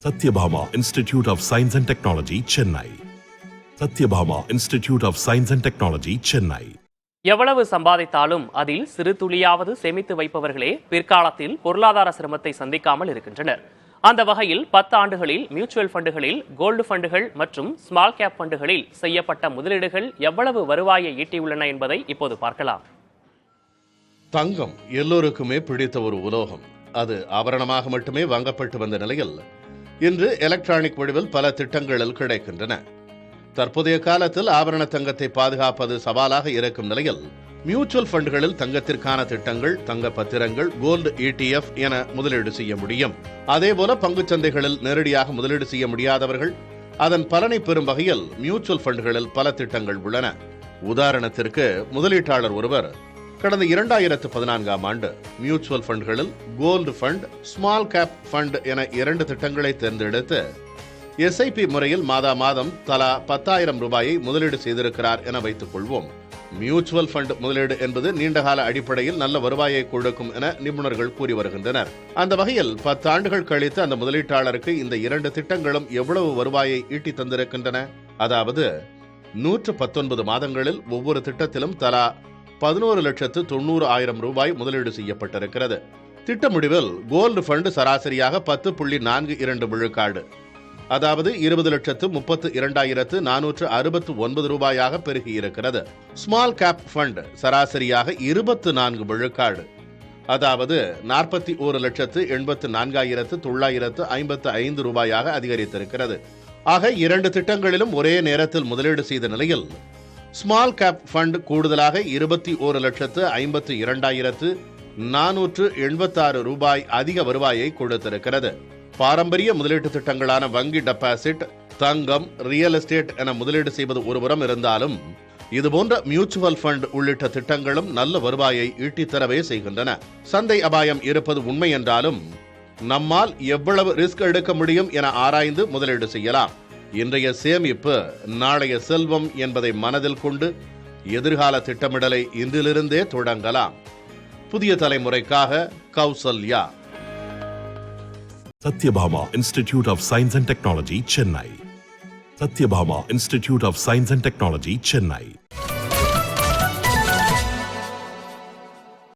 Satyabhama Institute of Science and Technology, Chennai. Satyabhama Institute of Science and Technology, Chennai. எவ்வளவு சம்பாதித்தாலும் அதில் சிறு துளியாவது சேமித்து வைப்பவர்களே பிற்காலத்தில் பொருளாதார சிரமத்தை சந்திக்காமல் இருக்கின்றனர். அந்த வகையில் 10 ஆண்டுகளில் மியூச்சுவல் ஃபண்டுகளில், கோல்டு ஃபண்டுகள் மற்றும் ஸ்மால் கேப் ஃபண்டுகளில் செய்யப்பட்ட முதலீடுகள் எவ்வளவு வருவாயை ஈட்டியுள்ளன என்பதை இப்போது பார்க்கலாம். தங்கம் எல்லோருக்குமே பிடித்த ஒரு உலோகம். அது ஆபரணமாக மட்டுமே வாங்கப்பட்டு வந்த நிலையில் இன்று எலக்ட்ரானிக் வடிவில் பல திட்டங்களில் கிடைக்கின்றன. தற்போதைய காலத்தில் ஆபரண தங்கத்தை பாதுகாப்பது சவாலாக இருக்கும் நிலையில் மியூச்சுவல் ஃபண்டுகளில் தங்கத்திற்கான திட்டங்கள், தங்க பத்திரங்கள், கோல்டு ETF என முதலீடு செய்ய முடியும். அதேபோல பங்குச் சந்தைகளில் நேரடியாக முதலீடு செய்ய முடியாதவர்கள் அதன் பலனை பெறும் வகையில் மியூச்சுவல் ஃபண்டுகளில் பல திட்டங்கள் உள்ளன. உதாரணத்திற்கு, முதலீட்டாளர் ஒருவர் கடந்த 2014ஆம் ஆண்டு மியூச்சுவல் ஃபண்டுகளில் gold fund, small cap fund என 2 திட்டங்களை தேர்ந்தெடுத்து SIP முறையில் மாதம் தலா 10,000 ரூபாயை முதலீடு செய்திருக்கிறார் என வைத்துக் கொள்வோம். மியூச்சுவல் ஃபண்ட் முதலீடு என்பது நீண்டகால அடிப்படையில் நல்ல வருவாயை கொடுக்கும் என நிபுணர்கள் கூறி வருகின்றனர். அந்த வகையில் 10 ஆண்டுகள் கழித்து அந்த முதலீட்டாளருக்கு இந்த 2 திட்டங்களும் எவ்வளவு வருவாயை ஈட்டி தந்திருக்கின்றன? அதாவது 119 மாதங்களில் ஒவ்வொரு திட்டத்திலும் தலா 11,90,000 ரூபாய் முதலீடு செய்யப்பட்டிருக்கிறது. திட்ட முடிவில் கோல்டு ஃபண்ட் சராசரியாக 10.42 விழுக்காடு, அதாவது 20,32,469 ரூபாயாக பெருகியிருக்கிறது. ஸ்மால் கேப் ஃபண்ட் சராசரியாக 24 விழுக்காடு, அதாவது 41,84,955 ரூபாயாக அதிகரித்திருக்கிறது. ஆக 2 திட்டங்களிலும் ஒரே நேரத்தில் முதலீடு செய்த நிலையில் ஸ்மால் கேப் ஃபண்ட் கூடுதலாக 21,52,486 ரூபாய் அதிக வருவாயை கொடுத்திருக்கிறது. பாரம்பரிய முதலீட்டு திட்டங்களான வங்கி டெபாசிட், தங்கம், ரியல் எஸ்டேட் என முதலீடு செய்வது ஒருபுறம் இருந்தாலும் இதுபோன்ற மியூச்சுவல் ஃபண்ட் உள்ளிட்ட திட்டங்களும் நல்ல வருவாயை ஈட்டித்தரவே செய்கின்றன. சந்தை அபாயம் இருப்பது உண்மை என்றாலும் நம்மால் எவ்வளவு ரிஸ்க் எடுக்க முடியும் என ஆராய்ந்து முதலீடு செய்யலாம். இன்றைய சேமிப்பு நாளைய செல்வம் என்பதை மனதில் கொண்டு எதிர்கால திட்டமிடலை இன்றிலிருந்தே தொடங்கலாம். புதிய தலைமுறைக்காக Kausalya. Satyabhama Institute of Science and Technology, Chennai. Satyabhama Institute of Science and Technology, Chennai.